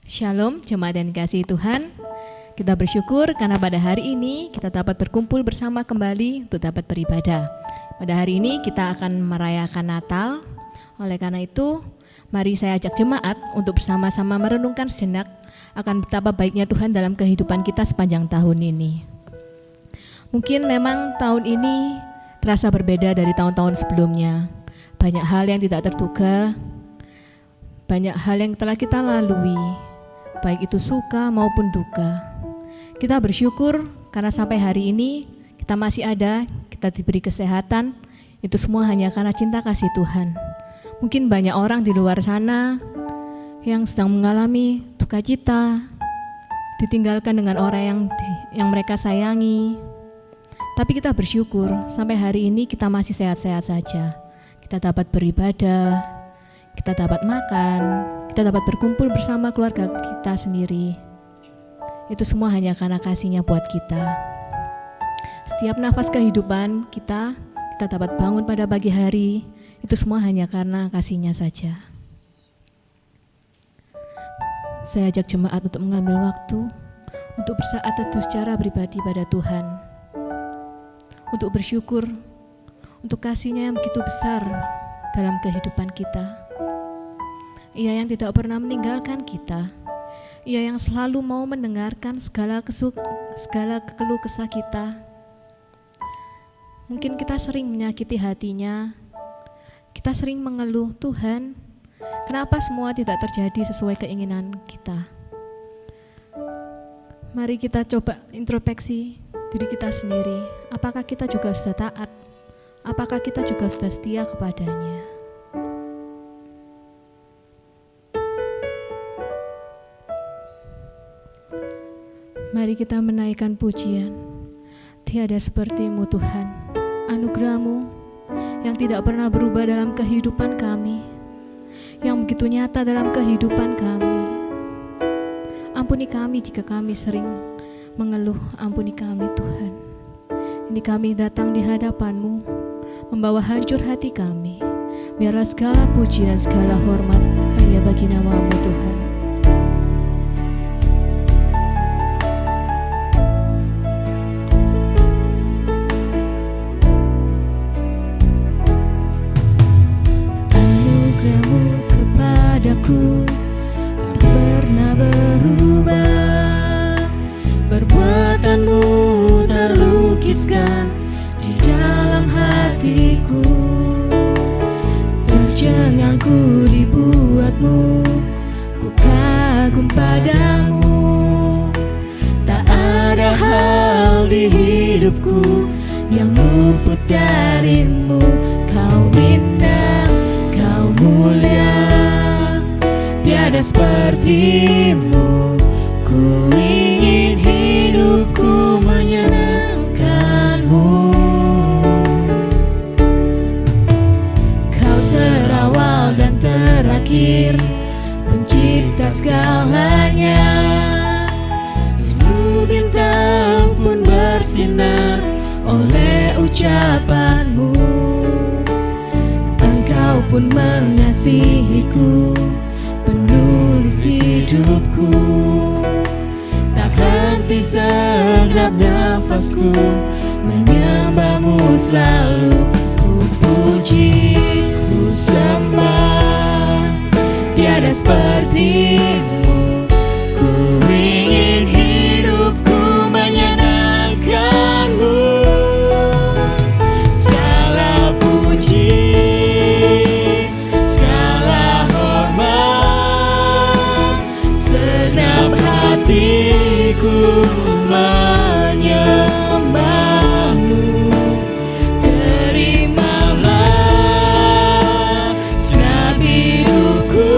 Shalom, jemaat yang dikasihi Tuhan. Kita bersyukur karena pada hari ini kita dapat berkumpul bersama kembali untuk dapat beribadah. Pada hari ini kita akan merayakan Natal. Oleh karena itu, mari saya ajak jemaat untuk bersama-sama merenungkan sejenak akan betapa baiknya Tuhan dalam kehidupan kita sepanjang tahun ini. Mungkin memang tahun ini terasa berbeda dari tahun-tahun sebelumnya. Banyak hal yang tidak terduga, banyak hal yang telah kita lalui, baik itu suka maupun duka. Kita bersyukur karena sampai hari ini kita masih ada, kita diberi kesehatan, itu semua hanya karena cinta kasih Tuhan. Mungkin banyak orang di luar sana yang sedang mengalami duka cita, ditinggalkan dengan orang yang mereka sayangi. Tapi kita bersyukur sampai hari ini kita masih sehat-sehat saja. Kita dapat beribadah, kita dapat makan, kita dapat berkumpul bersama keluarga kita sendiri. Itu semua hanya karena kasih-Nya buat kita. Setiap nafas kehidupan kita dapat bangun pada pagi hari, itu semua hanya karena kasih-Nya saja. Saya ajak jemaat untuk mengambil waktu untuk bersaat teduh secara pribadi pada Tuhan, untuk bersyukur untuk kasih-Nya yang begitu besar dalam kehidupan kita. Ia yang tidak pernah meninggalkan kita. Ia yang selalu mau mendengarkan segala keluh kesah kita. Mungkin kita sering menyakiti hatinya. Kita sering mengeluh, Tuhan, kenapa semua tidak terjadi sesuai keinginan kita? Mari kita coba introspeksi diri kita sendiri. Apakah kita juga sudah taat? Apakah kita juga sudah setia kepadanya? Mari kita menaikkan pujian. Tiada seperti-Mu Tuhan, anugerah-Mu yang tidak pernah berubah dalam kehidupan kami, yang begitu nyata dalam kehidupan kami. Ampuni kami jika kami sering mengeluh, ampuni kami Tuhan. Ini kami datang di hadapan-Mu, membawa hancur hati kami. Biarlah segala puji dan segala hormat hanya bagi nama-Mu Tuhan. Anugerah-Mu kepadaku tak pernah berubah, perbuatan-Mu terlukiskan di dalam hatiku. Tercengangku dibuat-Mu, ku kagum padamu. Tak ada hal di hidupku yang luput dari-Mu. Kau indah, Kau mulia, tiada seperti-Mu. Ku ingin hidupku menyenangkan-Mu. Kau terawal dan terakhir, pencipta segalanya. Seluruh bintang pun bersinar oleh ucapan-Mu. Engkau pun mengasihiku, penulis hidupku. Tak henti segenap nafasku, menyembah-Mu selalu. Ku puji, ku sembah, tiada seperti-Mu. Ku ingin hidupku menyenangkan-Mu. Segala puji, segala hormat, segenap hatiku menyembah-Mu. Terimalah segenap hidupku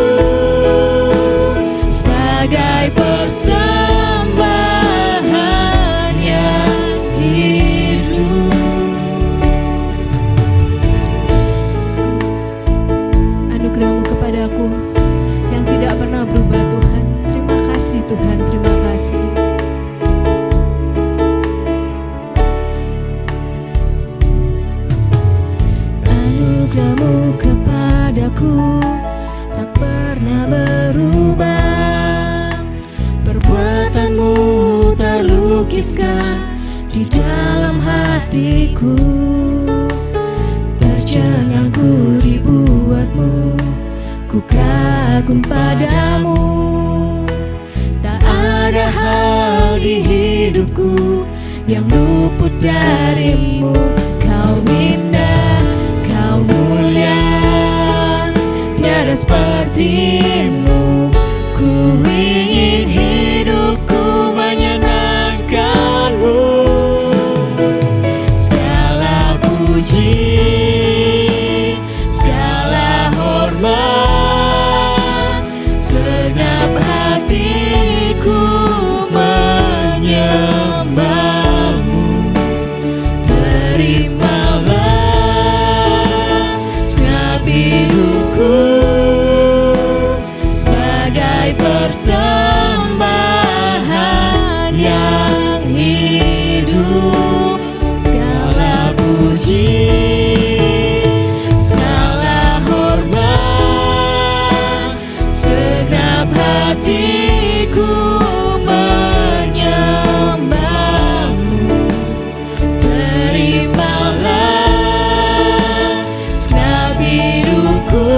lukiskan di dalam hatiku. Tercengang ku dibuatmu, ku kagum padamu. Tak ada hal di hidupku yang luput darimu. Kau indah, kau mulia, tiada sepertimu. Ku ingin hidupku menyenangkanmu. Segala puji, segala hormat, segenap hatiku menyembahmu. Terimalah segenap hidupku sebagai persembahan yang hidup. Segala puji, segala hormat, segenap hatiku menyembahmu. Terimalah segenap hidupku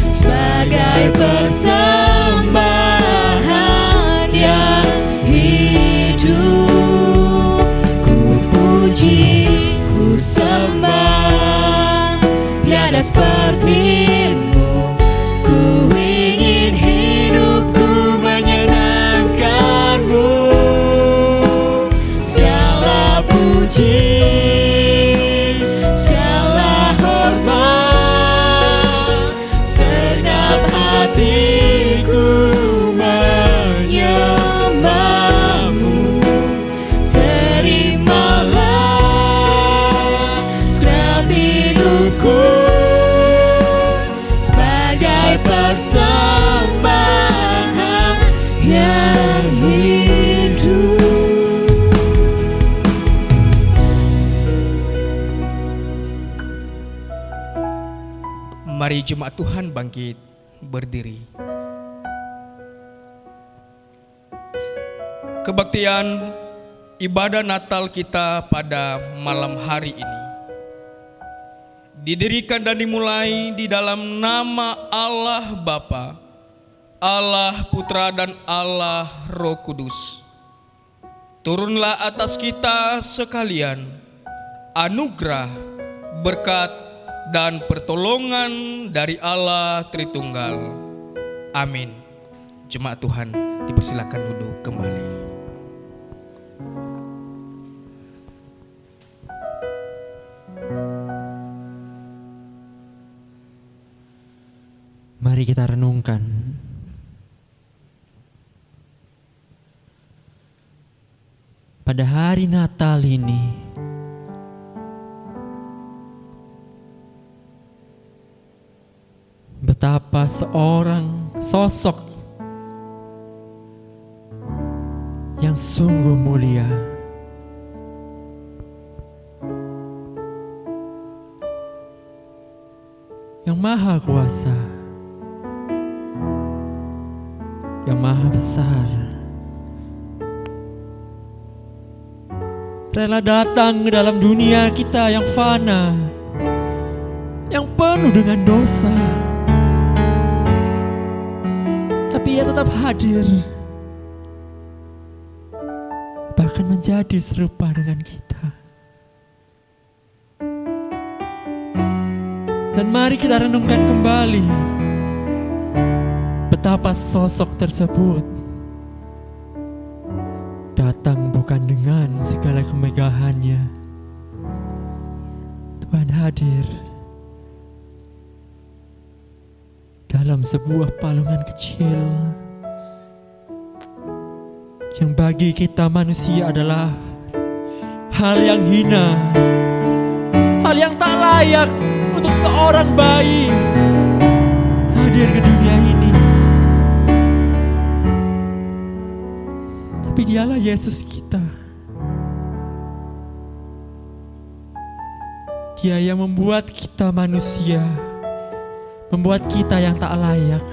sebagai persembahan yang hidup. Ku puji, ku sembah, tiada sepertimu. Ku ingin hidupku menyenangkanmu. Segala puji, segala hormat, segenap hatiku menyembahmu. Terimalah segenap hidupku sebagai persembahan yang hidup. Mari jemaat Tuhan bangkit berdiri. Kebaktian ibadah Natal kita pada malam hari ini didirikan dan dimulai di dalam nama Allah Bapa, Allah Putra dan Allah Roh Kudus. Turunlah atas kita sekalian anugerah, berkat, dan pertolongan dari Allah Tritunggal. Amin. Jemaat Tuhan dipersilakan duduk kembali. Mari kita renungkan pada hari Natal ini. Betapa seorang sosok yang sungguh mulia, yang maha kuasa, yang maha besar, rela datang ke dalam dunia kita yang fana, yang penuh dengan dosa. Tapi ia tetap hadir, bahkan menjadi serupa dengan kita. Dan mari kita renungkan kembali betapa sosok tersebut datang bukan dengan segala kemegahannya. Tuhan hadir dalam sebuah palungan kecil yang bagi kita manusia adalah hal yang hina, hal yang tak layak untuk seorang bayi hadir ke dunia ini. Tapi dialah Yesus kita. Dia yang membuat kita manusia, membuat kita yang tak layak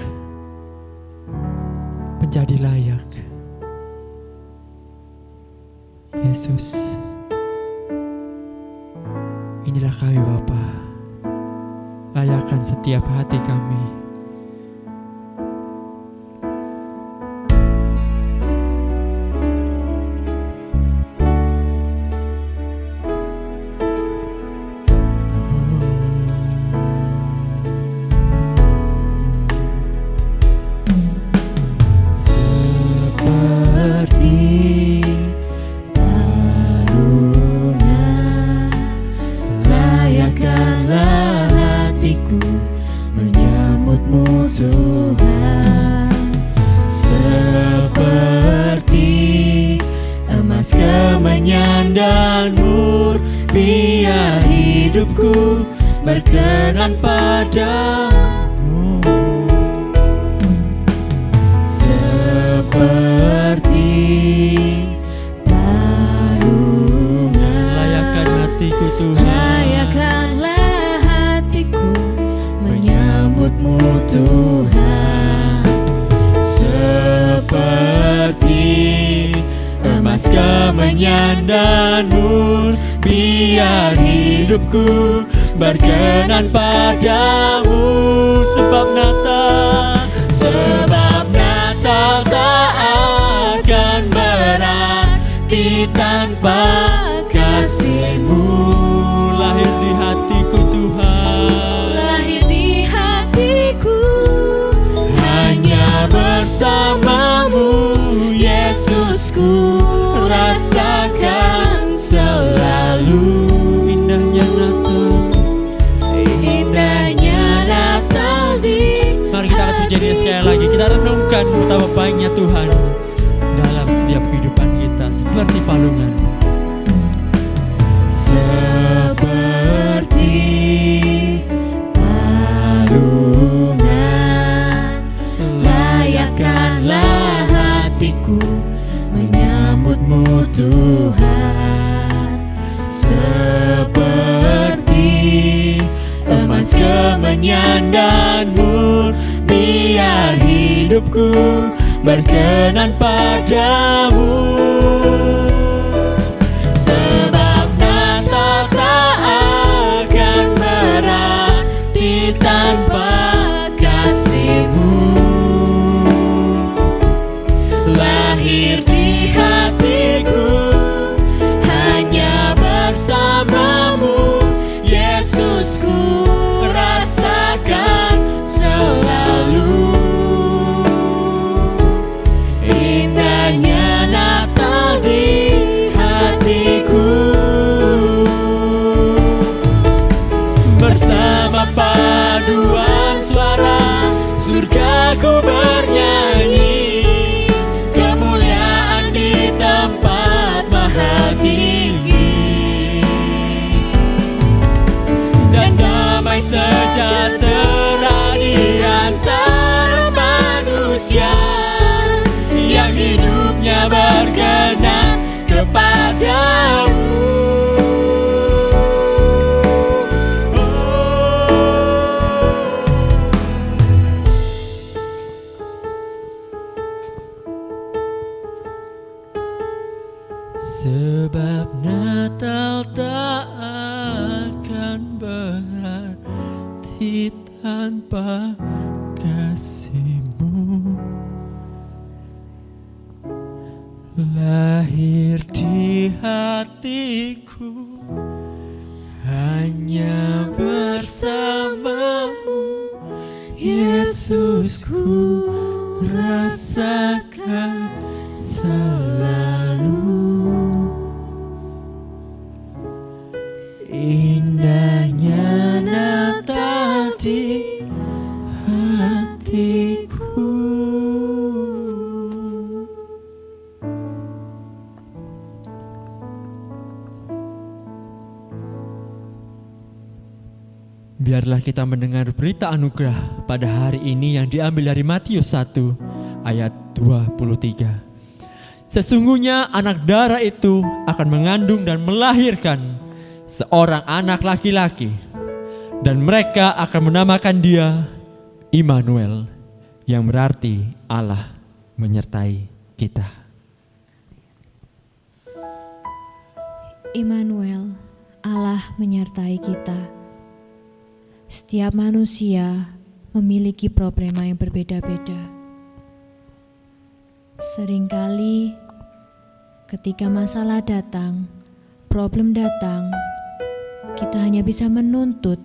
menjadi layak. Yesus, inilah kami Bapa, layakkan setiap hati kami. Biar hidupku berkenan padamu, seperti palungan. Layakkan hatiku Tuhan, layakkanlah hatiku menyambutmu Tuhan, seperti emas kemenyan dan mur. Biar hidupku berkenan padamu, sebab Natal tak akan berarti tanpa kasih-Mu. Lahir di hatiku Tuhan, lahir di hatiku, hanya bersama-Mu Yesusku rasakan selalu. Indahnya Natal di mari kita akan menjadi sekali lagi. Kita renungkan betapa baiknya Tuhan dalam setiap kehidupan kita, seperti palungan, seperti palungan. Layakkanlah hatiku menyambutmu Tuhan, seperti emas kemenyan dan mur. Biar hidupku berkenan padamu, sebab Natal tak akan berarti tanpa kasih-Mu. Lahir di hatiku, hanya bersama-Mu Yesusku rasakan selalu. Indahnya Natal di hatiku, bersama paduan suara surgaku bernyanyi, kemuliaan di tempat maha tinggi, dan damai sejahtera di antara manusia yang hidupnya berkenan kepadamu. Sebab Natal tak akan berarti tanpa kasih-Mu. Lahir di hatiku, hanya bersama-Mu Yesusku rasakan selalu. Indahnya Natal di hatiku. Biarlah kita mendengar berita anugerah pada hari ini yang diambil dari Matius 1 ayat 23. Sesungguhnya anak darah itu akan mengandung dan melahirkan seorang anak laki-laki, dan mereka akan menamakan dia Immanuel, yang berarti Allah menyertai kita. Immanuel, Allah menyertai kita. Setiap manusia memiliki problema yang berbeda-beda. Seringkali ketika masalah datang, problem datang, kita hanya bisa menuntut,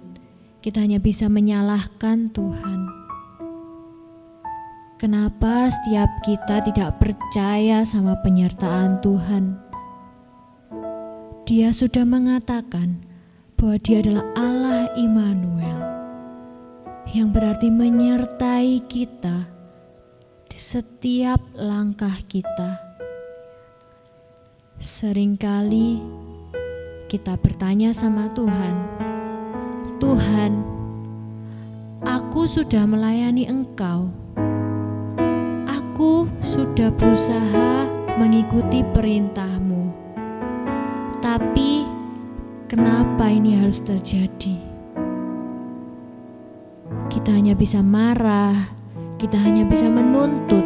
kita hanya bisa menyalahkan Tuhan. Kenapa setiap kita tidak percaya sama penyertaan Tuhan? Dia sudah mengatakan bahwa Dia adalah Allah Immanuel, yang berarti menyertai kita di setiap langkah kita. Seringkali kita bertanya sama Tuhan, Tuhan, aku sudah melayani Engkau. Aku sudah berusaha mengikuti perintah-Mu. Tapi kenapa ini harus terjadi? Kita hanya bisa marah, kita hanya bisa menuntut.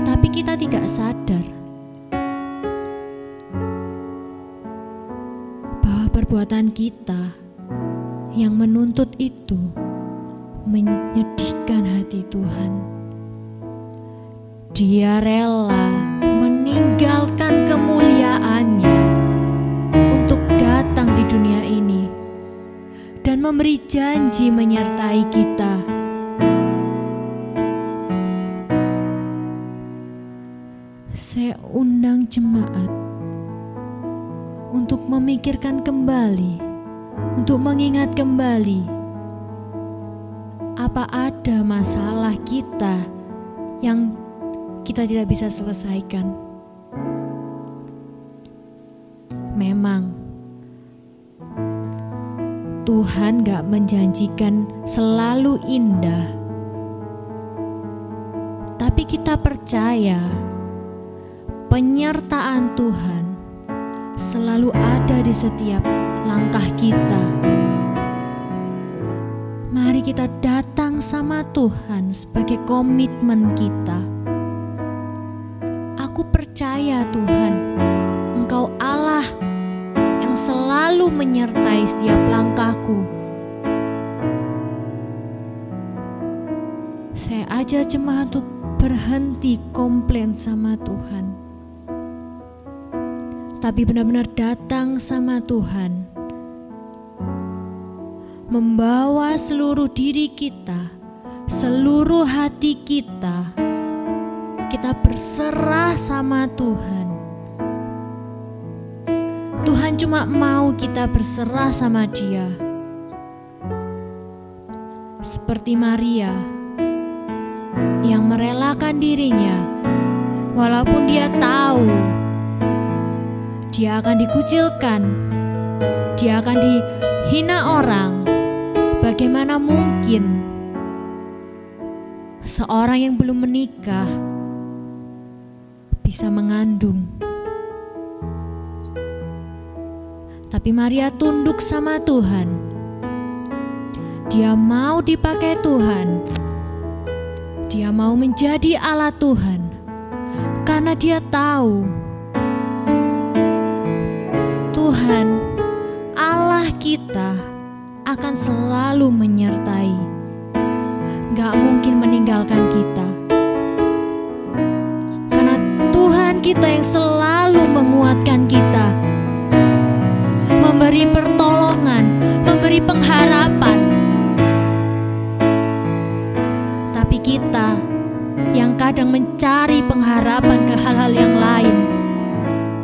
Tapi kita tidak sadar bahwa perbuatan kita yang menuntut itu menyedihkan hati Tuhan. Dia rela meninggalkan kemuliaannya untuk datang di dunia ini dan memberi janji menyertai kita. Saya undang jemaat untuk memikirkan kembali, untuk mengingat kembali apa ada masalah kita yang kita tidak bisa selesaikan. Memang Tuhan gak menjanjikan selalu indah, tapi kita percaya penyertaan Tuhan selalu ada di setiap langkah kita. Mari kita datang sama Tuhan sebagai komitmen kita. Aku percaya Tuhan, Engkau Allah yang selalu menyertai setiap langkahku. Saya ajak jemaat untuk berhenti komplain sama Tuhan, tapi benar-benar datang sama Tuhan, membawa seluruh diri kita, seluruh hati kita berserah sama Tuhan. Tuhan cuma mau kita berserah sama Dia. Seperti Maria yang merelakan dirinya, walaupun dia tahu dia akan dikucilkan, dia akan dihina orang. Bagaimana mungkin seorang yang belum menikah bisa mengandung? Tapi Maria tunduk sama Tuhan. Dia mau dipakai Tuhan. Dia mau menjadi alat Tuhan karena dia tahu Tuhan Allah kita akan selalu menyertai, gak mungkin meninggalkan kita. Karena Tuhan kita yang selalu menguatkan kita, memberi pertolongan, memberi pengharapan. Tapi kita yang kadang mencari pengharapan ke hal-hal yang lain,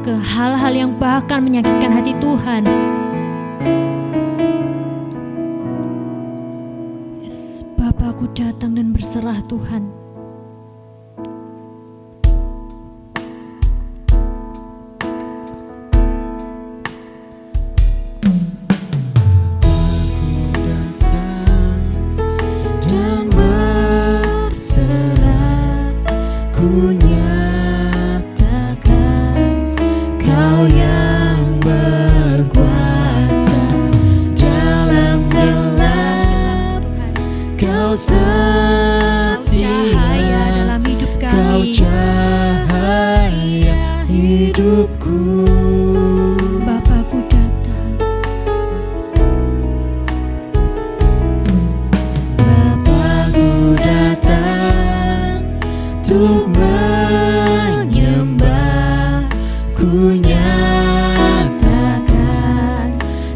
ke hal-hal yang bahkan menyakitkan hati Tuhan. Yes, Bapa, aku datang dan berserah Tuhan. Ku nyatakan Kau yang berkuasa dalam gelap, Kau setia, Cahaya dalam hidup kami, Kau cahaya hidupku. ku nyatakan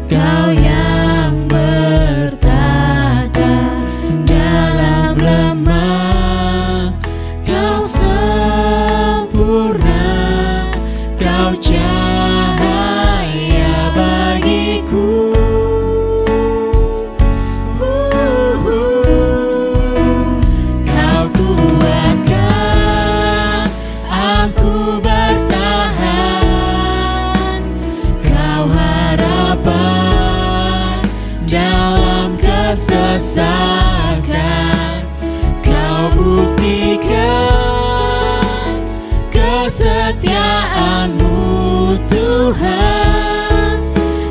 Kau yang bertata dalam lemah, Kau sempurna, Kau cahaya bagiku. Kau kuatkan aku bertahan, Kau harapan dalam kesesakan, Kau buktikan kesetiaan-Mu Tuhan,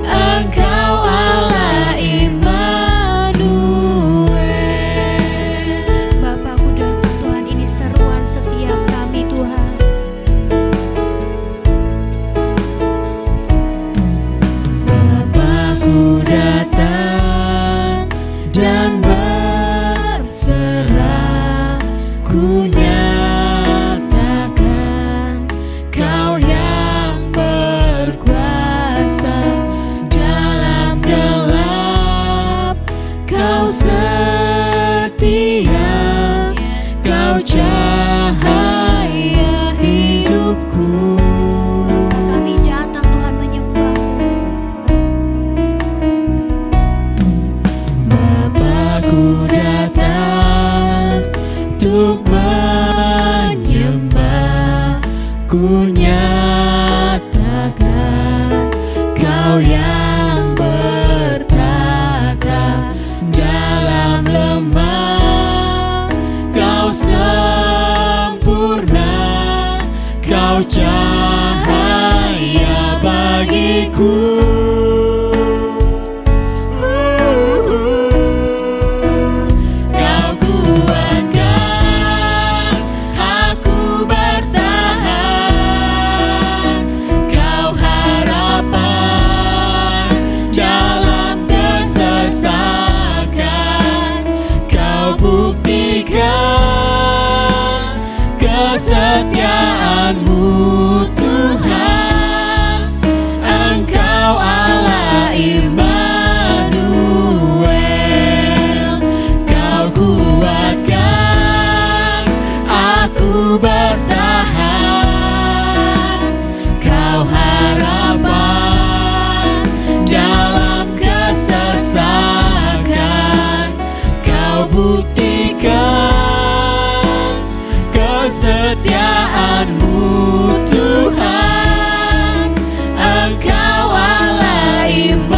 Engkau Allah Immanuel. Bapa-Ku datang Tuhan, ini seruan setiap kami Tuhan. Bapa-Ku datang dan berserah, ku nyatakan Kau yang berkuasa dalam gelap, Kau setia, Kau cahaya hidupku. Kami datang Tuhan menyembah-Mu. Bapa-Ku datang untuk menyembah, ku nyatakan Kau yang bertata dalam lemah, Kau sempurna, Kau cahaya bagiku. Kau kuatkan aku bertahan, Kau harapan dalam kesesakan, Kau buktikan kesetiaan-Mu Tuhan, Engkau Allah Immanuel. Kau kuatkan aku bertahan, Kau harapan dalam kesesakan, Kau buktikan kesetiaan-Mu Tuhan, Engkau Allah Immanuel.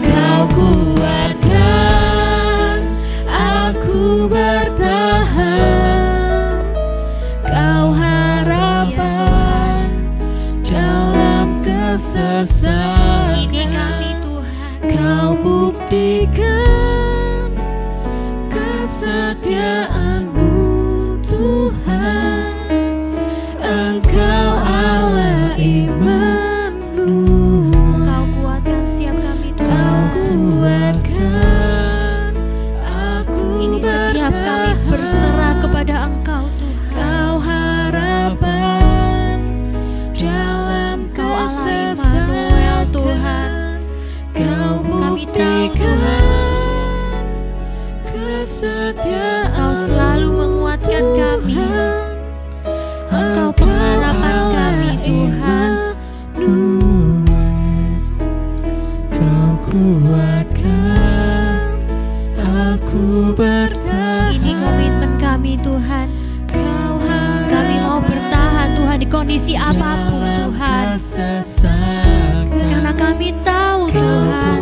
Kau kuatkan aku bertahan, Kau harapan dalam kesesakan, Ini kami Tuhan. Kau buktikan kesetiaan-Mu Tuhan, Engkau Allah Immanuel. Kau kuatkan setiap kami Kau Tuhan. kuatkan aku Ini setiap kami berserah kepada Engkau Tuhan. Kau harapan dalam Kau Allah Immanuel Tuhan. Kau Kami tahu Tuhan, kesetiaan Kau selalu menguatkan kami. Engkau pengharapan kami Tuhan. Kau kuatkan aku bertahan. Ini komitmen kami Tuhan. Kami mau bertahan Tuhan di kondisi apapun Tuhan. Karena kami tahu Tuhan,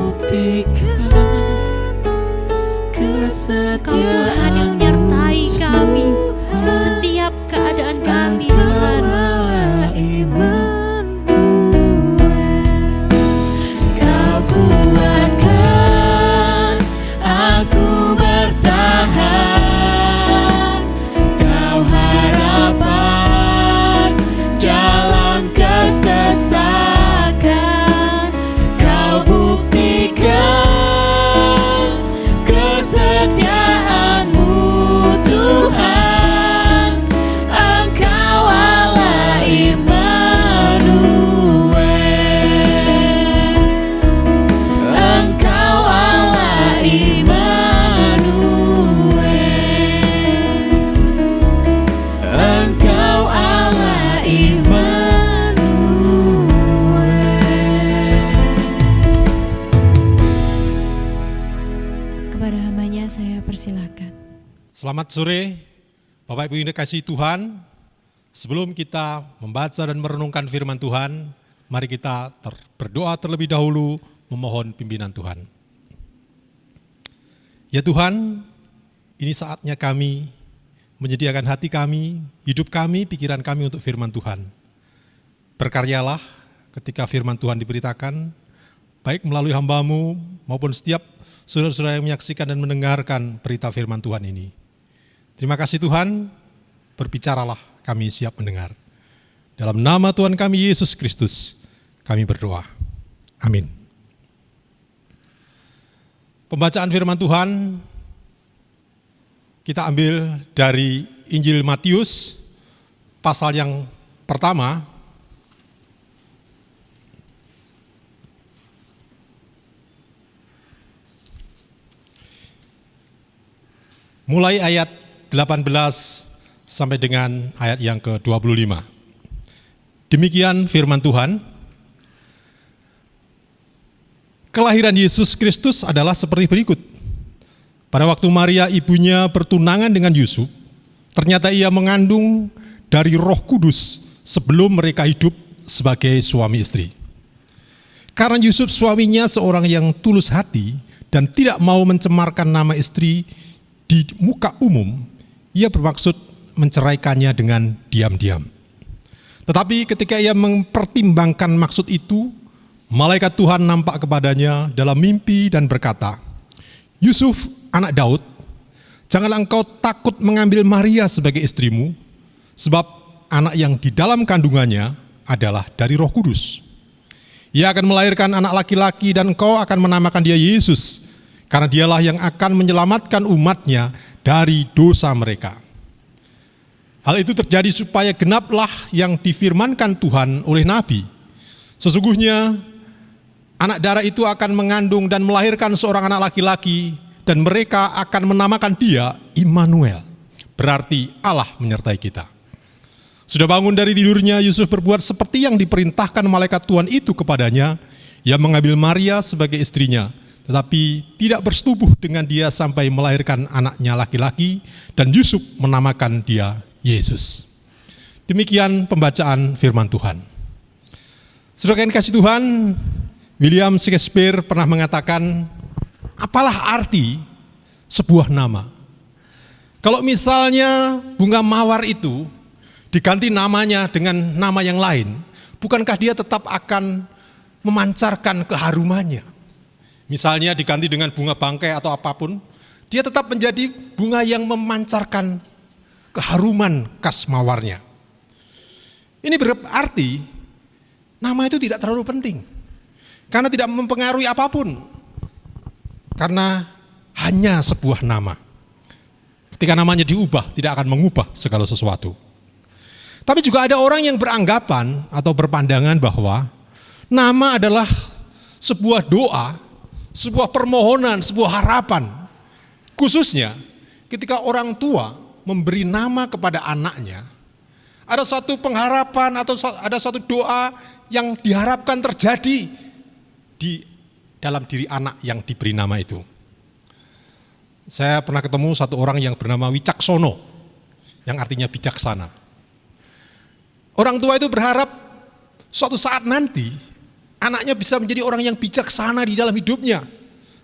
Kau Tuhan yang menyertai kami di setiap keadaan kami Tuhan. Kau kuatkan aku bertahan, Kau harapan dalam kesesakan, Kau buktikan kesetiaan Selamat sore, Bapak Ibu yang dikasihi Tuhan. Sebelum kita membaca dan merenungkan firman Tuhan, mari kita berdoa terlebih dahulu memohon pimpinan Tuhan. Ya Tuhan, ini saatnya kami menyediakan hati kami, hidup kami, pikiran kami untuk firman Tuhan. Berkaryalah ketika firman Tuhan diberitakan, baik melalui hamba-Mu maupun setiap saudara-saudara yang menyaksikan dan mendengarkan berita firman Tuhan ini. Terima kasih Tuhan, berbicaralah, kami siap mendengar. Dalam nama Tuhan kami Yesus Kristus, kami berdoa. Amin. Pembacaan firman Tuhan kita ambil dari Injil Matius, pasal yang pertama, mulai ayat 18 sampai dengan ayat yang ke-25. Demikian firman Tuhan. Kelahiran Yesus Kristus adalah seperti berikut. Pada waktu Maria ibunya bertunangan dengan Yusuf, ternyata ia mengandung dari Roh Kudus sebelum mereka hidup sebagai suami istri. Karena Yusuf suaminya seorang yang tulus hati dan tidak mau mencemarkan nama istri di muka umum, ia bermaksud menceraikannya dengan diam-diam. Tetapi ketika ia mempertimbangkan maksud itu, malaikat Tuhan nampak kepadanya dalam mimpi dan berkata, "Yusuf, anak Daud, janganlah engkau takut mengambil Maria sebagai istrimu, sebab anak yang di dalam kandungannya adalah dari Roh Kudus. Ia akan melahirkan anak laki-laki dan engkau akan menamakan dia Yesus, karena dialah yang akan menyelamatkan umatnya dari dosa mereka." Hal itu terjadi supaya genaplah yang difirmankan Tuhan oleh Nabi. Sesungguhnya anak darah itu akan mengandung dan melahirkan seorang anak laki-laki, dan mereka akan menamakan dia Immanuel, berarti Allah menyertai kita. Sudah bangun dari tidurnya, Yusuf berbuat seperti yang diperintahkan malaikat Tuhan itu kepadanya. Ia mengambil Maria sebagai istrinya, tetapi tidak bersetubuh dengan dia sampai melahirkan anaknya laki-laki, dan Yusuf menamakan dia Yesus. Demikian pembacaan firman Tuhan. Saudara yang kasih Tuhan, William Shakespeare pernah mengatakan, apalah arti sebuah nama? Kalau misalnya bunga mawar itu diganti namanya dengan nama yang lain, bukankah dia tetap akan memancarkan keharumannya? Misalnya diganti dengan bunga bangkai atau apapun, dia tetap menjadi bunga yang memancarkan keharuman khas mawarnya. Ini berarti nama itu tidak terlalu penting, karena tidak mempengaruhi apapun, karena hanya sebuah nama. Ketika namanya diubah, tidak akan mengubah segala sesuatu. Tapi juga ada orang yang beranggapan atau berpandangan bahwa nama adalah sebuah doa, sebuah permohonan, sebuah harapan. Khususnya ketika orang tua memberi nama kepada anaknya, ada satu pengharapan atau ada satu doa yang diharapkan terjadi di dalam diri anak yang diberi nama itu. Saya pernah ketemu satu orang yang bernama Wicaksono, yang artinya bijaksana. Orang tua itu berharap suatu saat nanti anaknya bisa menjadi orang yang bijaksana di dalam hidupnya,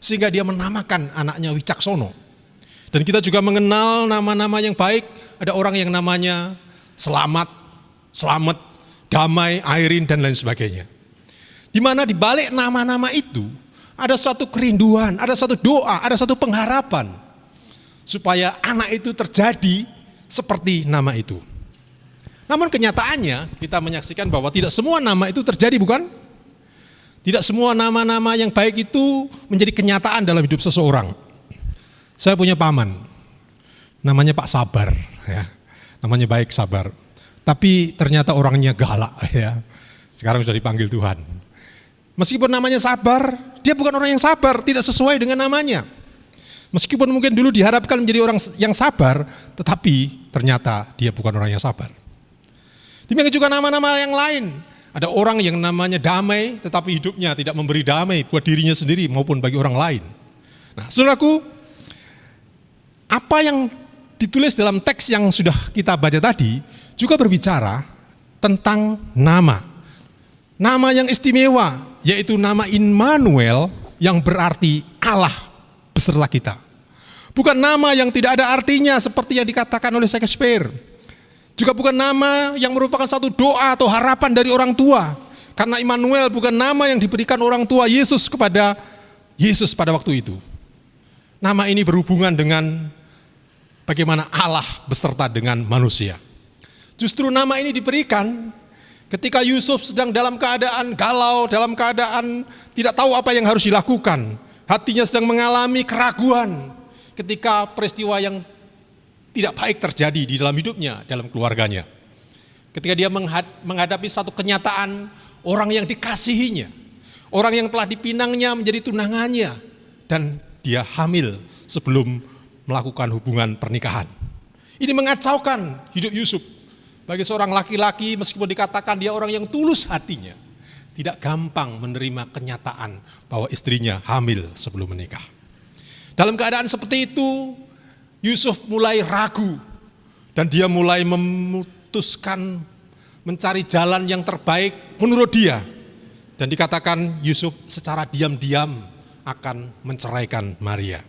sehingga dia menamakan anaknya Wicaksono. Dan kita juga mengenal nama-nama yang baik, ada orang yang namanya Selamat, Damai, Airin, dan lain sebagainya. Di mana di balik nama-nama itu ada satu kerinduan, ada satu doa, ada satu pengharapan supaya anak itu terjadi seperti nama itu. Namun kenyataannya kita menyaksikan bahwa tidak semua nama itu terjadi, bukan? Tidak semua nama-nama yang baik itu menjadi kenyataan dalam hidup seseorang. Saya punya paman, namanya Pak Sabar, ya. Namanya baik, sabar. Tapi ternyata orangnya galak, ya. Sekarang sudah dipanggil Tuhan. Meskipun namanya sabar, dia bukan orang yang sabar, tidak sesuai dengan namanya. Meskipun mungkin dulu diharapkan menjadi orang yang sabar, tetapi ternyata dia bukan orang yang sabar. Demikian juga nama-nama yang lain. Ada orang yang namanya damai, tetapi hidupnya tidak memberi damai buat dirinya sendiri maupun bagi orang lain. Nah, saudaraku, apa yang ditulis dalam teks yang sudah kita baca tadi juga berbicara tentang nama. Nama yang istimewa, yaitu nama Immanuel yang berarti Allah beserta kita. Bukan nama yang tidak ada artinya seperti yang dikatakan oleh Shakespeare. Juga bukan nama yang merupakan satu doa atau harapan dari orang tua. Karena Immanuel bukan nama yang diberikan orang tua Yesus kepada Yesus pada waktu itu. Nama ini berhubungan dengan bagaimana Allah beserta dengan manusia. Justru nama ini diberikan ketika Yusuf sedang dalam keadaan galau, dalam keadaan tidak tahu apa yang harus dilakukan. Hatinya sedang mengalami keraguan ketika peristiwa yang tidak baik terjadi di dalam hidupnya, dalam keluarganya. Ketika dia menghadapi satu kenyataan orang yang dikasihinya, orang yang telah dipinangnya menjadi tunangannya, dan dia hamil sebelum melakukan hubungan pernikahan. Ini mengacaukan hidup Yusuf. Bagi seorang laki-laki, meskipun dikatakan dia orang yang tulus hatinya, tidak gampang menerima kenyataan bahwa istrinya hamil sebelum menikah. Dalam keadaan seperti itu, Yusuf mulai ragu dan dia mulai memutuskan mencari jalan yang terbaik menurut dia. Dan dikatakan Yusuf secara diam-diam akan menceraikan Maria.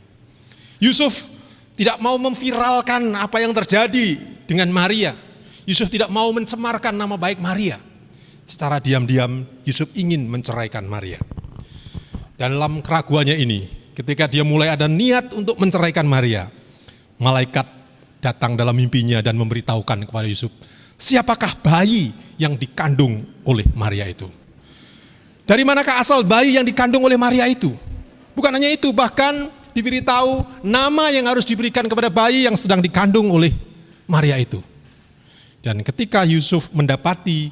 Yusuf tidak mau memviralkan apa yang terjadi dengan Maria. Yusuf tidak mau mencemarkan nama baik Maria. Secara diam-diam Yusuf ingin menceraikan Maria. Dan dalam keraguannya ini, ketika dia mulai ada niat untuk menceraikan Maria, malaikat datang dalam mimpinya dan memberitahukan kepada Yusuf, siapakah bayi yang dikandung oleh Maria itu? Dari manakah asal bayi yang dikandung oleh Maria itu? Bukan hanya itu, bahkan diberitahu nama yang harus diberikan kepada bayi yang sedang dikandung oleh Maria itu. Dan ketika Yusuf mendapati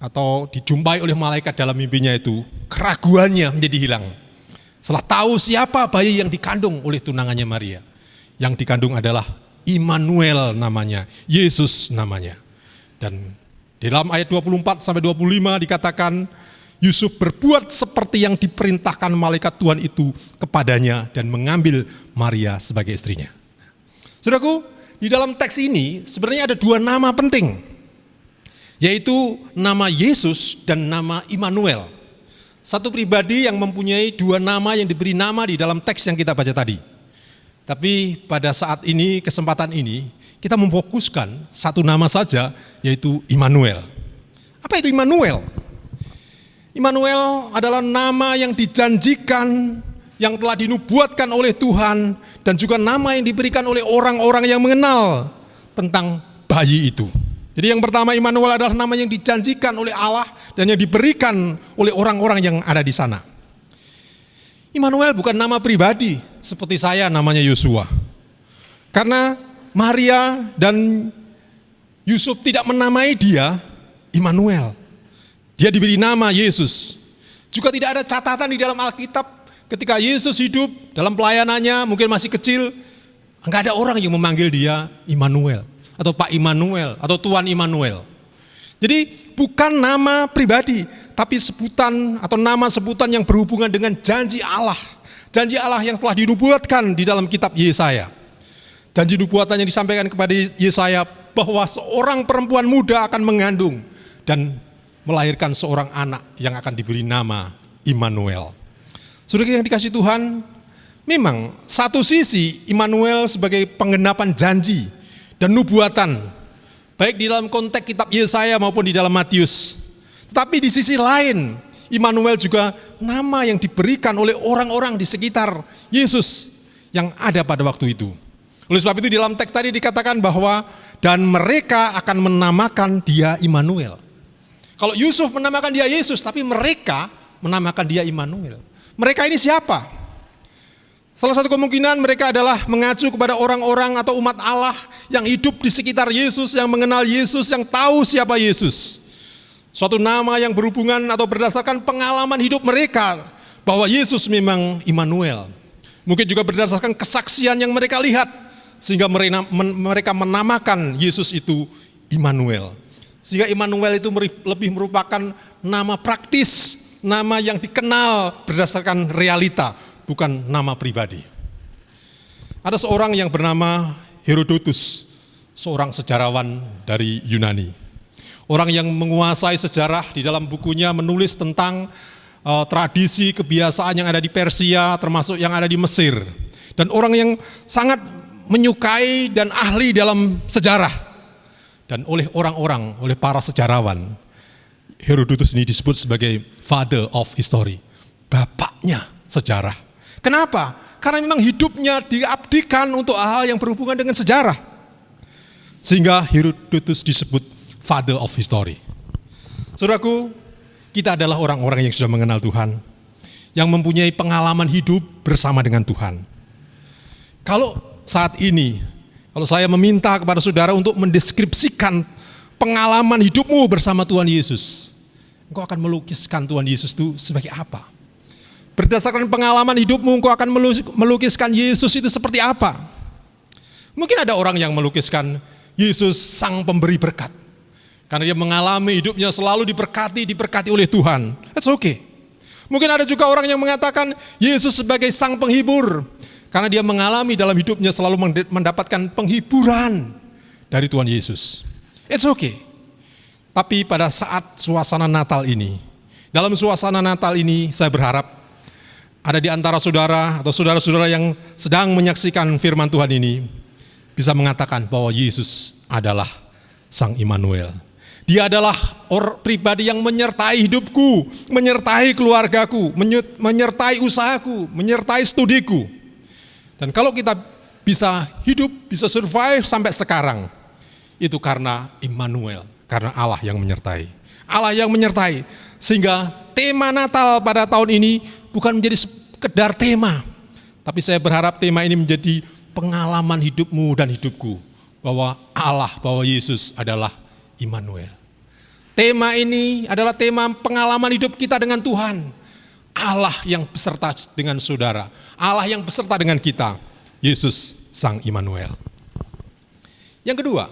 atau dijumpai oleh malaikat dalam mimpinya itu, keraguannya menjadi hilang. Setelah tahu siapa bayi yang dikandung oleh tunangannya Maria. Yang dikandung adalah Immanuel namanya, Yesus namanya. Dan dalam ayat 24-25 dikatakan, Yusuf berbuat seperti yang diperintahkan malaikat Tuhan itu kepadanya dan mengambil Maria sebagai istrinya. Saudaraku, di dalam teks ini sebenarnya ada dua nama penting, yaitu nama Yesus dan nama Immanuel. Satu pribadi yang mempunyai dua nama yang diberi nama di dalam teks yang kita baca tadi. Tapi pada saat ini, kesempatan ini, kita memfokuskan satu nama saja, yaitu Immanuel. Apa itu Immanuel? Immanuel adalah nama yang dijanjikan, yang telah dinubuatkan oleh Tuhan, dan juga nama yang diberikan oleh orang-orang yang mengenal tentang bayi itu. Jadi yang pertama, Immanuel adalah nama yang dijanjikan oleh Allah dan yang diberikan oleh orang-orang yang ada di sana. Immanuel bukan nama pribadi seperti saya namanya Yosua. Karena Maria dan Yusuf tidak menamai dia Immanuel. Dia diberi nama Yesus. Juga tidak ada catatan di dalam Alkitab ketika Yesus hidup dalam pelayanannya, mungkin masih kecil, enggak ada orang yang memanggil dia Immanuel atau Pak Immanuel atau Tuan Immanuel. Jadi bukan nama pribadi, tapi sebutan atau nama sebutan yang berhubungan dengan janji Allah. Janji Allah yang telah dinubuatkan di dalam kitab Yesaya. Janji nubuatan yang disampaikan kepada Yesaya bahwa seorang perempuan muda akan mengandung dan melahirkan seorang anak yang akan diberi nama Immanuel. Saudara yang dikasihi Tuhan, memang satu sisi Immanuel sebagai penggenapan janji dan nubuatan, baik di dalam konteks kitab Yesaya maupun di dalam Matius. Tetapi di sisi lain, Immanuel juga nama yang diberikan oleh orang-orang di sekitar Yesus yang ada pada waktu itu. Oleh sebab itu di dalam teks tadi dikatakan bahwa dan mereka akan menamakan dia Immanuel. Kalau Yusuf menamakan dia Yesus, tapi mereka menamakan dia Immanuel. Mereka ini siapa? Salah satu kemungkinan mereka adalah mengacu kepada orang-orang atau umat Allah yang hidup di sekitar Yesus, yang mengenal Yesus, yang tahu siapa Yesus. Suatu nama yang berhubungan atau berdasarkan pengalaman hidup mereka bahwa Yesus memang Immanuel. Mungkin juga berdasarkan kesaksian yang mereka lihat sehingga mereka menamakan Yesus itu Immanuel. Sehingga Immanuel itu lebih merupakan nama praktis, nama yang dikenal berdasarkan realita, bukan nama pribadi. Ada seorang yang bernama Herodotus, seorang sejarawan dari Yunani. Orang yang menguasai sejarah, di dalam bukunya menulis tentang tradisi, kebiasaan yang ada di Persia, termasuk yang ada di Mesir. Dan orang yang sangat menyukai dan ahli dalam sejarah. Dan oleh orang-orang, oleh para sejarawan, Herodotus ini disebut sebagai father of history, bapaknya sejarah. Kenapa? Karena memang hidupnya diabdikan untuk hal yang berhubungan dengan sejarah. Sehingga Herodotus disebut father of history. Saudaraku, kita adalah orang-orang yang sudah mengenal Tuhan, yang mempunyai pengalaman hidup bersama dengan Tuhan. Kalau saat ini, kalau saya meminta kepada saudara untuk mendeskripsikan pengalaman hidupmu bersama Tuhan Yesus, engkau akan melukiskan Tuhan Yesus itu sebagai apa? Berdasarkan pengalaman hidupmu, engkau akan melukiskan Yesus itu seperti apa? Mungkin ada orang yang melukiskan Yesus sang pemberi berkat, karena dia mengalami hidupnya selalu diberkati oleh Tuhan. That's okay. Mungkin ada juga orang yang mengatakan Yesus sebagai sang penghibur, karena dia mengalami dalam hidupnya selalu mendapatkan penghiburan dari Tuhan Yesus. It's okay. Tapi pada saat suasana Natal ini, dalam suasana Natal ini saya berharap ada di antara saudara atau saudara-saudara yang sedang menyaksikan firman Tuhan ini bisa mengatakan bahwa Yesus adalah Sang Immanuel. Dia adalah pribadi yang menyertai hidupku, menyertai keluargaku, menyertai usahaku, menyertai studiku. Dan kalau kita bisa hidup, bisa survive sampai sekarang, itu karena Immanuel, karena Allah yang menyertai. Allah yang menyertai, sehingga tema Natal pada tahun ini bukan menjadi sekedar tema, tapi saya berharap tema ini menjadi pengalaman hidupmu dan hidupku, bahwa Allah, bahwa Yesus adalah Immanuel. Tema ini adalah tema pengalaman hidup kita dengan Tuhan. Allah yang beserta dengan saudara, Allah yang beserta dengan kita, Yesus Sang Immanuel. Yang kedua,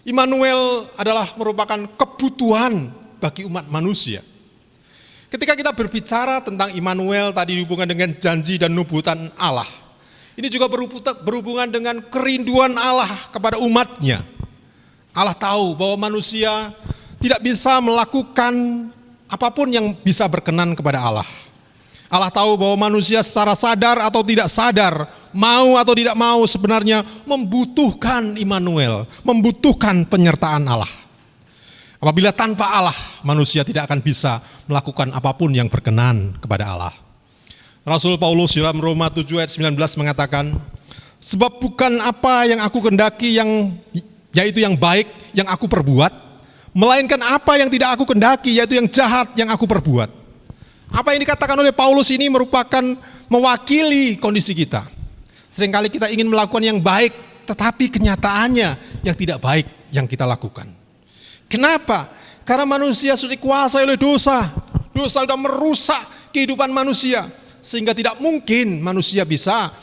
Immanuel adalah merupakan kebutuhan bagi umat manusia. Ketika kita berbicara tentang Immanuel tadi dihubungkan dengan janji dan nubuatan Allah, ini juga berhubungan dengan kerinduan Allah kepada umatnya. Allah tahu bahwa manusia tidak bisa melakukan apapun yang bisa berkenan kepada Allah. Allah tahu bahwa manusia secara sadar atau tidak sadar, mau atau tidak mau sebenarnya membutuhkan Immanuel, membutuhkan penyertaan Allah. Apabila tanpa Allah, manusia tidak akan bisa melakukan apapun yang berkenan kepada Allah. Rasul Paulus dalam Roma 7 ayat 19 mengatakan, sebab bukan apa yang aku kendaki yaitu yang baik yang aku perbuat, melainkan apa yang tidak aku kendaki, yaitu yang jahat yang aku perbuat. Apa yang dikatakan oleh Paulus ini merupakan mewakili kondisi kita. Seringkali kita ingin melakukan yang baik, tetapi kenyataannya yang tidak baik yang kita lakukan. Kenapa? Karena manusia sudah dikuasai oleh dosa. Dosa sudah merusak kehidupan manusia, sehingga tidak mungkin manusia bisa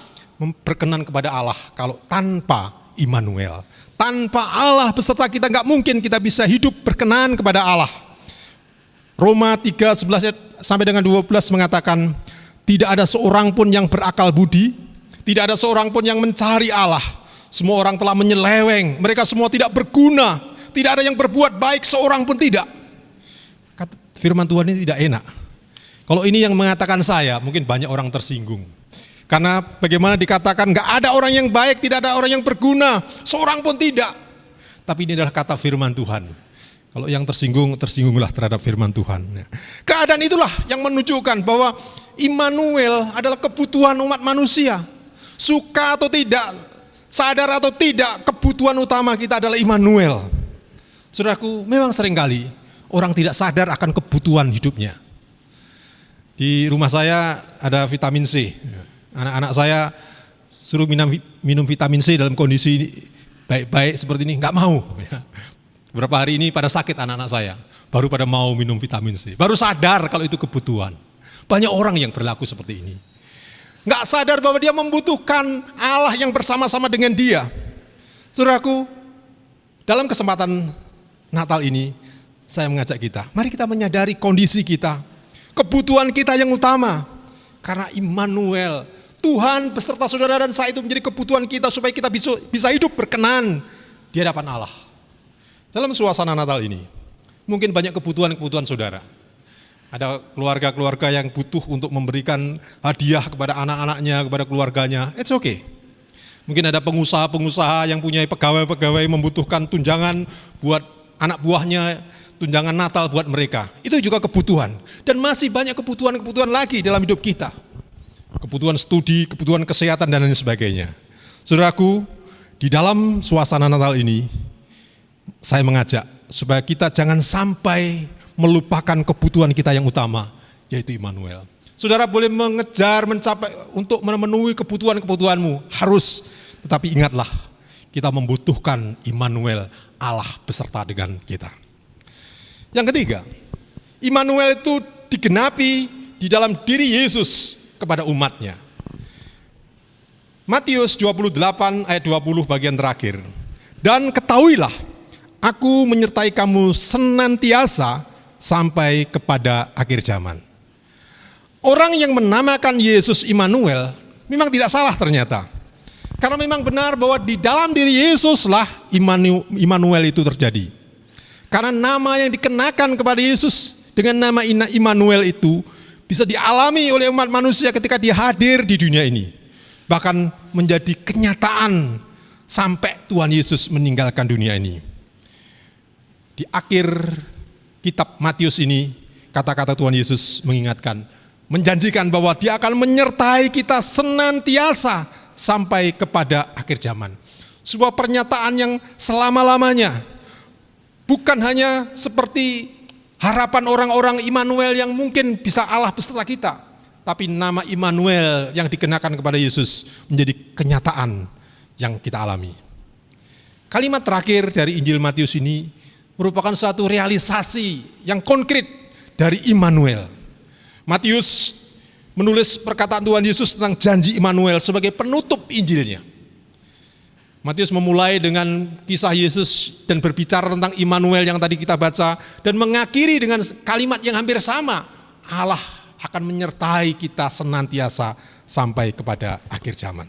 berkenan kepada Allah kalau tanpa Immanuel. Tanpa Allah beserta kita nggak mungkin kita bisa hidup berkenan kepada Allah. Roma 3:11 sampai dengan 12 mengatakan, tidak ada seorang pun yang berakal budi, tidak ada seorang pun yang mencari Allah. Semua orang telah menyeleweng, mereka semua tidak berguna, tidak ada yang berbuat baik seorang pun tidak. Firman Tuhan ini tidak enak. Kalau ini yang mengatakan saya, mungkin banyak orang tersinggung. Karena bagaimana dikatakan gak ada orang yang baik, tidak ada orang yang berguna, seorang pun tidak. Tapi ini adalah kata firman Tuhan. Kalau yang tersinggung, tersinggunglah terhadap firman Tuhan. Keadaan itulah yang menunjukkan bahwa Immanuel adalah kebutuhan umat manusia. Suka atau tidak, sadar atau tidak, kebutuhan utama kita adalah Immanuel. Saudaraku, memang seringkali orang tidak sadar akan kebutuhan hidupnya. Di rumah saya ada vitamin C. Anak-anak saya suruh minum vitamin C dalam kondisi baik-baik seperti ini, nggak mau. Beberapa hari ini pada sakit anak-anak saya, baru pada mau minum vitamin C. Baru sadar kalau itu kebutuhan. Banyak orang yang berlaku seperti ini. Nggak sadar bahwa dia membutuhkan Allah yang bersama-sama dengan dia. Saudaraku, dalam kesempatan Natal ini, saya mengajak kita, mari kita menyadari kondisi kita, kebutuhan kita yang utama. Karena Immanuel, Tuhan beserta saudara dan saya itu menjadi kebutuhan kita supaya kita bisa hidup berkenan di hadapan Allah. Dalam suasana Natal ini, mungkin banyak kebutuhan-kebutuhan saudara. Ada keluarga-keluarga yang butuh untuk memberikan hadiah kepada anak-anaknya, kepada keluarganya. It's okay. Mungkin ada pengusaha-pengusaha yang punya pegawai-pegawai membutuhkan tunjangan buat anak buahnya, tunjangan Natal buat mereka. Itu juga kebutuhan. Dan masih banyak kebutuhan-kebutuhan lagi dalam hidup kita. Kebutuhan studi, kebutuhan kesehatan, dan lain sebagainya. Saudaraku, di dalam suasana Natal ini, saya mengajak supaya kita jangan sampai melupakan kebutuhan kita yang utama, yaitu Immanuel. Saudara boleh mengejar, mencapai untuk memenuhi kebutuhan-kebutuhanmu, harus. Tetapi ingatlah, kita membutuhkan Immanuel, Allah beserta dengan kita. Yang ketiga, Immanuel itu digenapi di dalam diri Yesus kepada umatnya. Matius 28 ayat 20 bagian terakhir. Dan ketahuilah, aku menyertai kamu senantiasa sampai kepada akhir zaman. Orang yang menamakan Yesus Immanuel memang tidak salah ternyata. Karena memang benar bahwa di dalam diri Yesuslah Immanuel itu terjadi. Karena nama yang dikenakan kepada Yesus dengan nama Immanuel itu bisa dialami oleh umat manusia ketika dia hadir di dunia ini. Bahkan menjadi kenyataan sampai Tuhan Yesus meninggalkan dunia ini. Di akhir kitab Matius ini, kata-kata Tuhan Yesus mengingatkan, menjanjikan bahwa dia akan menyertai kita senantiasa sampai kepada akhir zaman. Sebuah pernyataan yang selama-lamanya, bukan hanya seperti harapan orang-orang Immanuel yang mungkin bisa Allah beserta kita, tapi nama Immanuel yang dikenakan kepada Yesus menjadi kenyataan yang kita alami. Kalimat terakhir dari Injil Matius ini merupakan satu realisasi yang konkret dari Immanuel. Matius menulis perkataan Tuhan Yesus tentang janji Immanuel sebagai penutup Injilnya. Matius memulai dengan kisah Yesus dan berbicara tentang Immanuel yang tadi kita baca, dan mengakhiri dengan kalimat yang hampir sama, Allah akan menyertai kita senantiasa sampai kepada akhir zaman.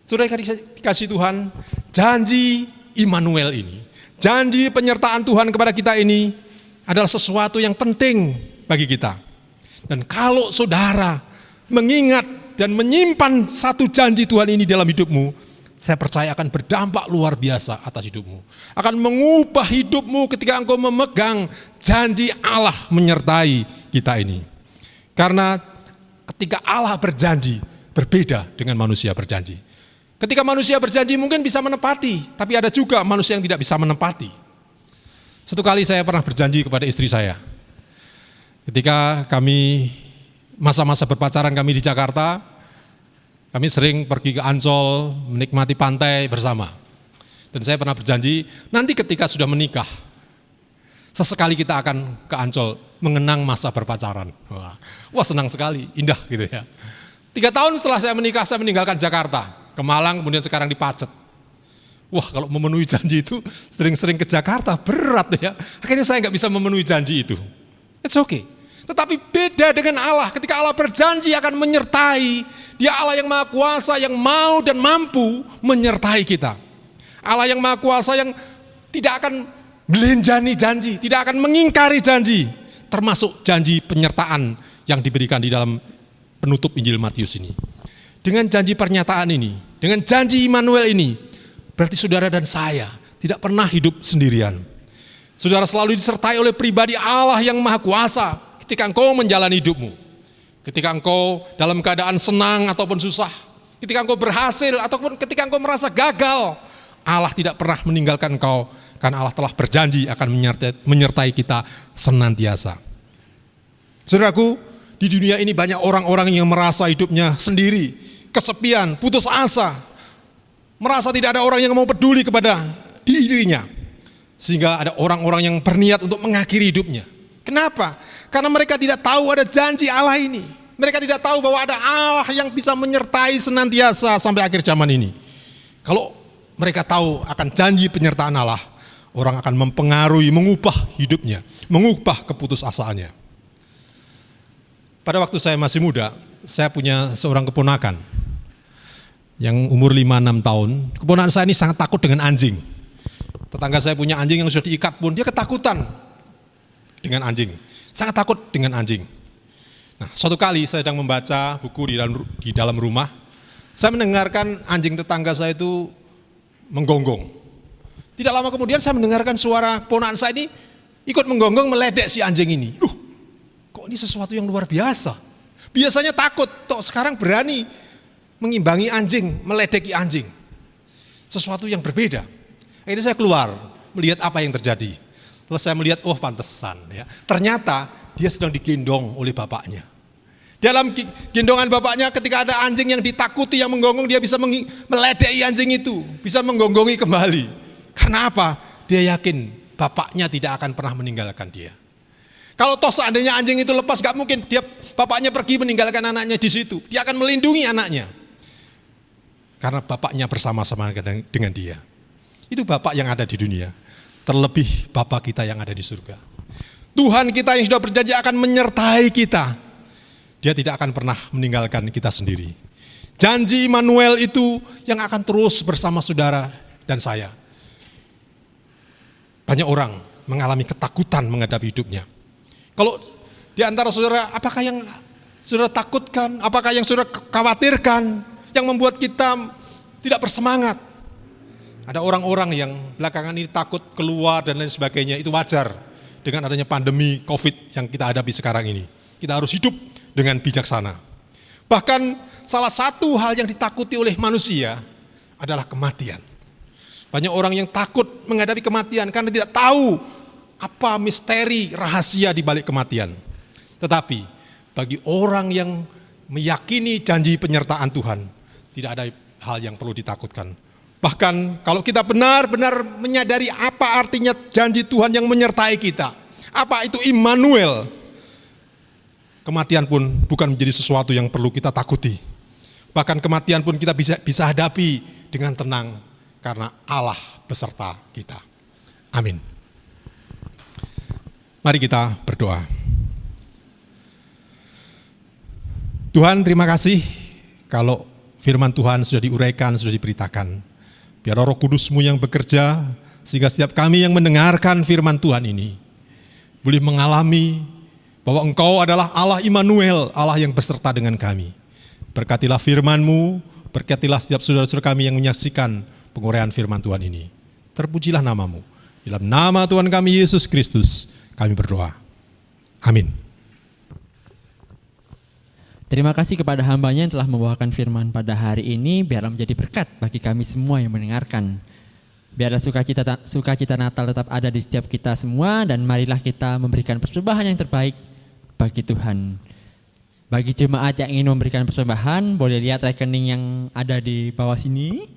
Saudara dikasih Tuhan, janji Immanuel ini, janji penyertaan Tuhan kepada kita ini adalah sesuatu yang penting bagi kita. Dan kalau saudara mengingat dan menyimpan satu janji Tuhan ini dalam hidupmu, saya percaya akan berdampak luar biasa atas hidupmu. Akan mengubah hidupmu ketika engkau memegang janji Allah menyertai kita ini. Karena ketika Allah berjanji, berbeda dengan manusia berjanji. Ketika manusia berjanji mungkin bisa menepati, tapi ada juga manusia yang tidak bisa menepati. Satu kali saya pernah berjanji kepada istri saya. Ketika kami masa-masa berpacaran kami di Jakarta, kami sering pergi ke Ancol, menikmati pantai bersama. Dan saya pernah berjanji, nanti ketika sudah menikah, sesekali kita akan ke Ancol, mengenang masa berpacaran. Wah senang sekali, indah gitu ya. 3 tahun setelah saya menikah, saya meninggalkan Jakarta, ke Malang, kemudian sekarang di Pacet. Wah kalau memenuhi janji itu, sering-sering ke Jakarta, berat ya. Akhirnya saya nggak bisa memenuhi janji itu. It's okay. Tetapi beda dengan Allah, ketika Allah berjanji akan menyertai, Dia Allah yang Maha Kuasa, yang mau dan mampu menyertai kita. Allah yang Maha Kuasa yang tidak akan melenjani janji, tidak akan mengingkari janji, termasuk janji penyertaan yang diberikan di dalam penutup Injil Matius ini. Dengan janji pernyataan ini, dengan janji Immanuel ini, berarti saudara dan saya tidak pernah hidup sendirian. Saudara selalu disertai oleh pribadi Allah yang Maha Kuasa. Ketika engkau menjalani hidupmu, ketika engkau dalam keadaan senang ataupun susah, ketika engkau berhasil ataupun ketika engkau merasa gagal, Allah tidak pernah meninggalkan engkau, karena Allah telah berjanji akan menyertai kita senantiasa. Saudaraku, di dunia ini banyak orang-orang yang merasa hidupnya sendiri, kesepian, putus asa, merasa tidak ada orang yang mau peduli kepada dirinya, sehingga ada orang-orang yang berniat untuk mengakhiri hidupnya. Kenapa? Karena mereka tidak tahu ada janji Allah ini. Mereka tidak tahu bahwa ada Allah yang bisa menyertai senantiasa sampai akhir zaman ini. Kalau mereka tahu akan janji penyertaan Allah, orang akan mempengaruhi, mengubah hidupnya, mengubah keputusasaannya. Pada waktu saya masih muda, saya punya seorang keponakan yang umur 5-6 tahun. Keponakan saya ini sangat takut dengan anjing. Tetangga saya punya anjing yang sudah diikat pun dia ketakutan dengan anjing. Sangat takut dengan anjing. Nah, suatu kali saya sedang membaca buku di dalam rumah, saya mendengarkan anjing tetangga saya itu menggonggong. Tidak lama kemudian saya mendengarkan suara keponakan saya ini ikut menggonggong meledek si anjing ini. Kok ini sesuatu yang luar biasa. Biasanya takut, toh sekarang berani mengimbangi anjing, meledeki anjing. Sesuatu yang berbeda. Akhirnya saya keluar, melihat apa yang terjadi. Lalu saya melihat, pantesan. Ya. Ternyata dia sedang digendong oleh bapaknya. Dalam gendongan bapaknya ketika ada anjing yang ditakuti, yang menggonggong, dia bisa meledeki anjing itu. Bisa menggonggongi kembali. Karena apa? Dia yakin bapaknya tidak akan pernah meninggalkan dia. Kalau toh seandainya anjing itu lepas, gak mungkin bapaknya pergi meninggalkan anaknya di situ. Dia akan melindungi anaknya. Karena bapaknya bersama-sama dengan dia. Itu bapak yang ada di dunia. Terlebih bapak kita yang ada di surga. Tuhan kita yang sudah berjanji akan menyertai kita. Dia tidak akan pernah meninggalkan kita sendiri. Janji Immanuel itu yang akan terus bersama saudara dan saya. Banyak orang mengalami ketakutan menghadapi hidupnya. Kalau di antara saudara, apakah yang saudara takutkan, apakah yang saudara khawatirkan, yang membuat kita tidak bersemangat? Ada orang-orang yang belakangan ini takut keluar dan lain sebagainya, itu wajar dengan adanya pandemi COVID yang kita hadapi sekarang ini. Kita harus hidup dengan bijaksana. Bahkan salah satu hal yang ditakuti oleh manusia adalah kematian. Banyak orang yang takut menghadapi kematian karena tidak tahu apa misteri rahasia di balik kematian. Tetapi bagi orang yang meyakini janji penyertaan Tuhan, tidak ada hal yang perlu ditakutkan. Bahkan kalau kita benar-benar menyadari apa artinya janji Tuhan yang menyertai kita, apa itu Immanuel, kematian pun bukan menjadi sesuatu yang perlu kita takuti. Bahkan kematian pun kita bisa hadapi dengan tenang karena Allah beserta kita. Amin. Mari kita berdoa. Tuhan, terima kasih kalau firman Tuhan sudah diuraikan, sudah diberitakan. Biar Roh Kudus-Mu yang bekerja, sehingga setiap kami yang mendengarkan firman Tuhan ini boleh mengalami bahwa Engkau adalah Allah Immanuel, Allah yang beserta dengan kami. Berkatilah firman-Mu, berkatilah setiap saudara-saudara kami yang menyaksikan penguraian firman Tuhan ini. Terpujilah nama-Mu. Dalam nama Tuhan kami Yesus Kristus, kami berdoa. Amin. Terima kasih kepada hamba-Nya yang telah membawakan firman pada hari ini, biarlah menjadi berkat bagi kami semua yang mendengarkan. Biarlah sukacita Natal tetap ada di setiap kita semua, dan marilah kita memberikan persembahan yang terbaik bagi Tuhan. Bagi jemaat yang ingin memberikan persembahan, boleh lihat rekening yang ada di bawah sini.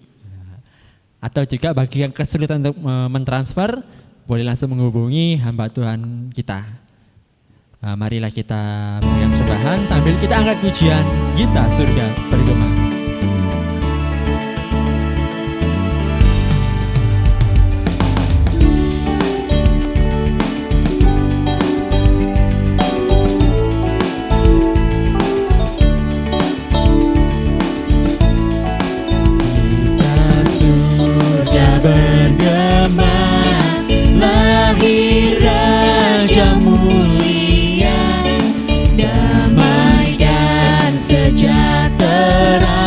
Atau juga bagi yang kesulitan untuk mentransfer, boleh langsung menghubungi hamba Tuhan kita. Marilah kita berikan persembahan sambil kita angkat pujian Gita Surga Bergema. Bergema, lahir Raja mulia, damai dan sejahtera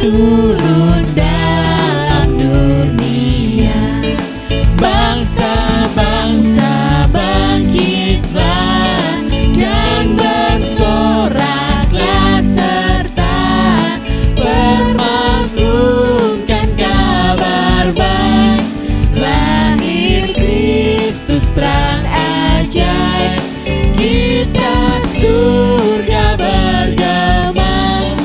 turun dalam dunia. Bangsa-bangsa bangkitlah dan bersoraklah serta bermaklumkan kabar baik, lahir Kristus terang ajaib, kita surga bergema,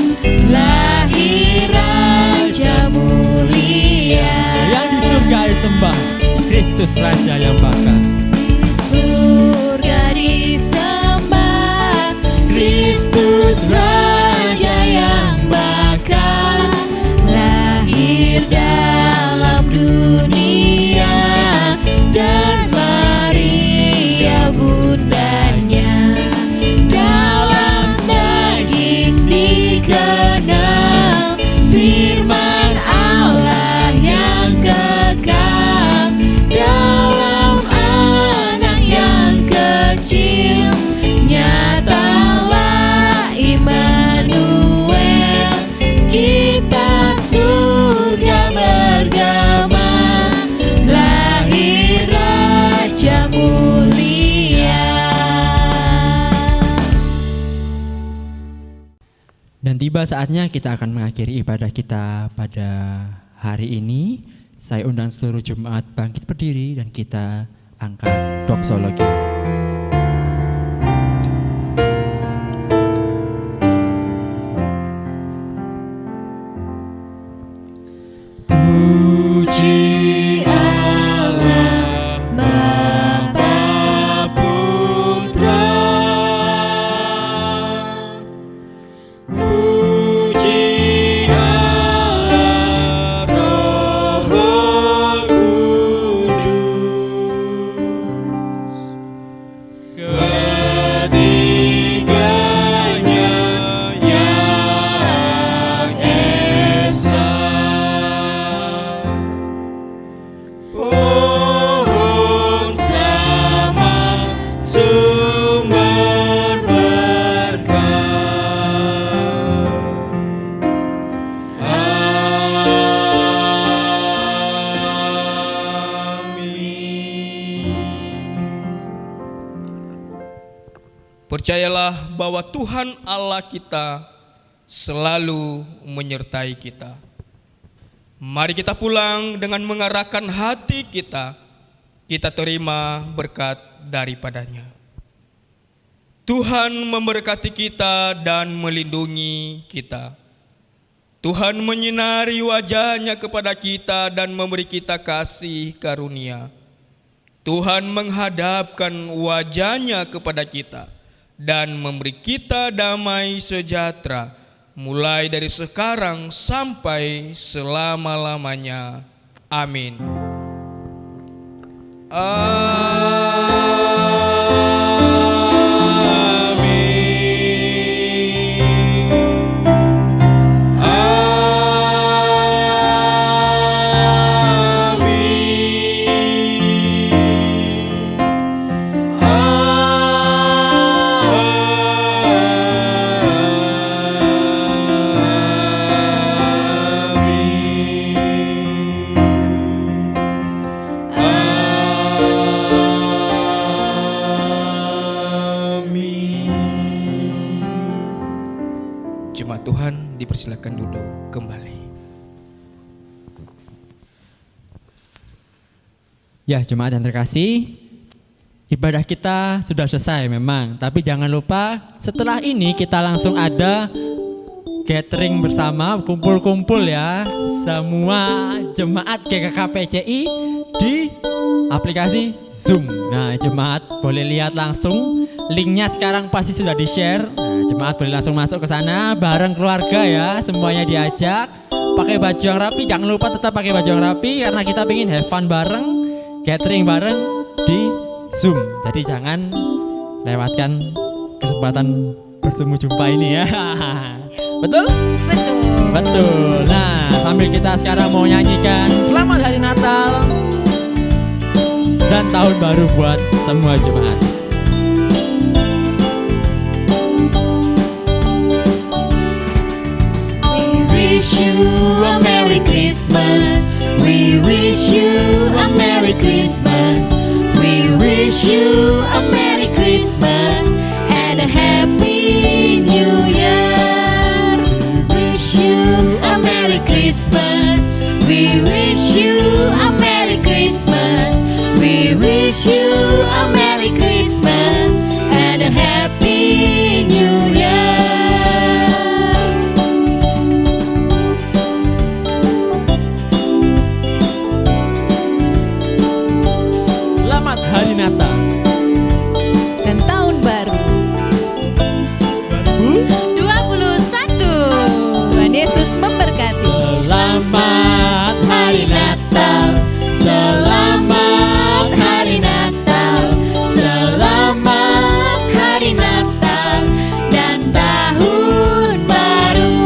lahir Raja mulia. Yang di surga disembah, Kristus Raja yang bakar. Surga disembah, Kristus Raja yang bakar, lahir dalam dunia, dan Maria bundanya dalam Dan tiba saatnya kita akan mengakhiri ibadah kita pada hari ini. Saya undang seluruh jemaat bangkit berdiri dan kita angkat doksologi. Puji Allah Bapa Putra, puji Allah Roh Kudus, ketiganya yang esa. Pohon selamat sumber berkah. Amin. Percayalah bahwa Tuhan Allah kita selalu menyertai kita. Mari kita pulang dengan mengarahkan hati kita terima berkat daripadanya. Tuhan memberkati kita dan melindungi kita. Tuhan menyinari wajah-Nya kepada kita dan memberi kita kasih karunia. Tuhan menghadapkan wajah-Nya kepada kita dan memberi kita damai sejahtera, mulai dari sekarang sampai selama-lamanya. Amin. Jemaat Tuhan dipersilakan duduk kembali. Ya, jemaat yang terkasih, ibadah kita sudah selesai memang, tapi jangan lupa setelah ini kita langsung ada gathering bersama, kumpul-kumpul ya, semua jemaat GKK-PCI di aplikasi Zoom. Nah, jemaat boleh lihat langsung, linknya sekarang pasti sudah di-share. Nah, jemaat boleh langsung masuk ke sana bareng keluarga ya, semuanya diajak. Pakai baju yang rapi, jangan lupa tetap pakai baju yang rapi karena kita pengen have fun bareng, gathering bareng di Zoom. Jadi jangan lewatkan kesempatan bertemu jumpa ini ya. Betul? Betul. Betul. Nah, sambil kita sekarang mau nyanyikan Selamat Hari Natal dan Tahun Baru buat semua jemaat. We wish you a Merry Christmas. We wish you a Merry Christmas. We wish you a Merry Christmas and a Happy New Year. We wish you a Merry Christmas. We wish you a Merry Christmas. We wish you a Merry Christmas and a Happy New Year. Selamat Hari Natal dan tahun baru 2021. Tuhan Yesus memberkati. Selamat Hari Natal, selamat Hari Natal, selamat Hari Natal dan Tahun Baru.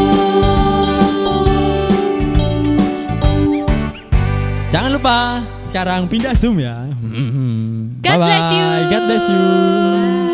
Jangan lupa sekarang pindah Zoom ya. God bless you. God bless you.